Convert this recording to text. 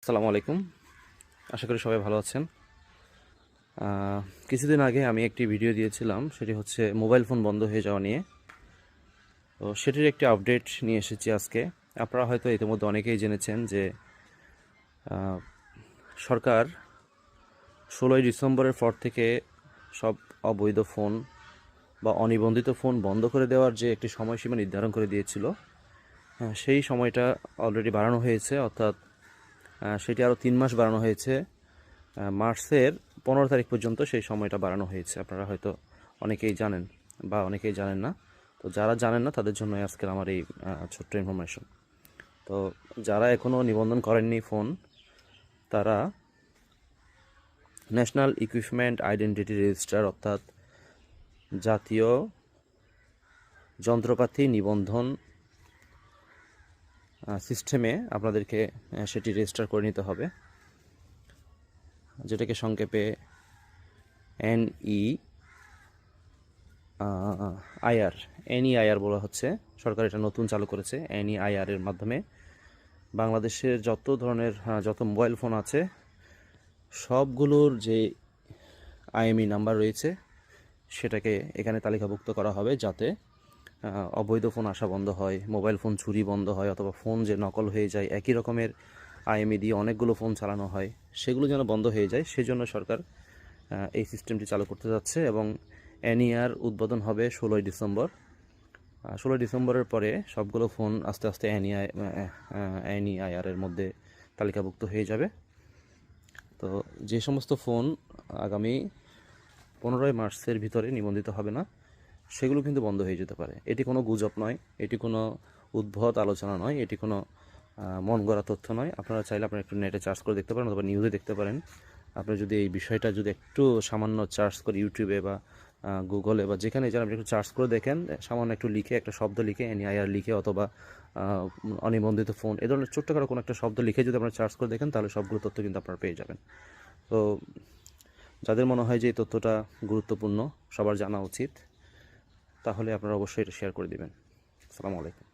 আসসালামু আলাইকুম। আশা করি সবাই ভালো আছেন। কিছুদিন আগে আমি একটি ভিডিও দিয়েছিলাম, সেটি হচ্ছে মোবাইল ফোন বন্ধ হয়ে যাওয়া নিয়ে। তো সেটির একটি আপডেট নিয়ে এসেছি আজকে। আপনারা হয়তো ইতিমধ্যে অনেকেই জেনেছেন যে সরকার 16ই ডিসেম্বরের পর থেকে সব অবৈধ ফোন বা অনিবন্ধিত ফোন বন্ধ করে দেওয়ার যে একটি সময়সীমা নির্ধারণ করে দিয়েছিল, সেই সময়টা অলরেডি বাড়ানো হয়েছে, অর্থাৎ সেটি আরও 3 মাস বাড়ানো হয়েছে। মার্চের 15 তারিখ পর্যন্ত সেই সময়টা বাড়ানো হয়েছে। আপনারা হয়তো অনেকেই জানেন বা অনেকেই জানেন না। তো যারা জানেন না তাদের জন্য আজকের আমার এই ছোট্ট ইনফরমেশন। তো যারা এখনও নিবন্ধন করেননি ফোন, তারা ন্যাশনাল ইকুইপমেন্ট আইডেন্টিটি রেজিস্টার, অর্থাৎ জাতীয় যন্ত্রপাতি নিবন্ধন সিস্টেমে আপনাদেরকে সেটি রেজিস্টার করে নিতে হবে, যেটাকে সংক্ষেপে এনইআইআর বলা হচ্ছে। সরকার এটা নতুন চালু করেছে। এনইআইআর এর মাধ্যমে বাংলাদেশের যত ধরনের যত মোবাইল ফোন আছে সবগুলোর যে আইএমই নাম্বার রয়েছে সেটাকে এখানে তালিকাভুক্ত করা হবে, যাতে অবৈধ ফোন আসা বন্ধ হয়, মোবাইল ফোন চুরি বন্ধ হয়, অথবা ফোন যে নকল হয়ে যায়, একই রকমের আইএমই দিয়ে অনেকগুলো ফোন চালানো হয়, সেগুলো যেন বন্ধ হয়ে যায়। সেজন্য সরকার এই সিস্টেমটি চালু করতে যাচ্ছে এবং এনইআর উদ্বোধন হবে 16ই ডিসেম্বর। 16ই ডিসেম্বরের পরে সবগুলো ফোন আস্তে আস্তে এনইআইআর এর মধ্যে তালিকাভুক্ত হয়ে যাবে। তো যে সমস্ত ফোন আগামী 15ই মার্চের ভিতরে নিবন্ধিত হবে না, সেগুলো কিন্তু বন্ধ হয়ে যেতে পারে। এটি কোনো গুজব নয়, এটি কোনো উদ্ভট আলোচনা নয়, এটি কোনো মন গড়া তথ্য নয়। আপনারা চাইলে আপনারা একটু নেটে সার্চ করে দেখতে পারেন অথবা নিউজে দেখতে পারেন। আপনি যদি এই বিষয়টা যদি একটু সামান্য সার্চ করে ইউটিউবে বা গুগলে বা যেখানে যান, আপনি একটু সার্চ করে দেখেন, সামান্য একটু লিখে, একটা শব্দ লিখে এনআইআর লিখে অথবা অনিবন্ধিত ফোন, এ ধরনের ছোট্টখাটো কোনো একটা শব্দ লিখে যদি আপনারা সার্চ করে দেখেন, তাহলে সবগুলো তথ্য কিন্তু আপনারা পেয়ে যাবেন। তো যাদের মনে হয় যে এই তথ্যটা গুরুত্বপূর্ণ, সবার জানা উচিত, তাহলে আপনারা অবশ্যই এটা শেয়ার করে দিবেন। আসসালামু আলাইকুম।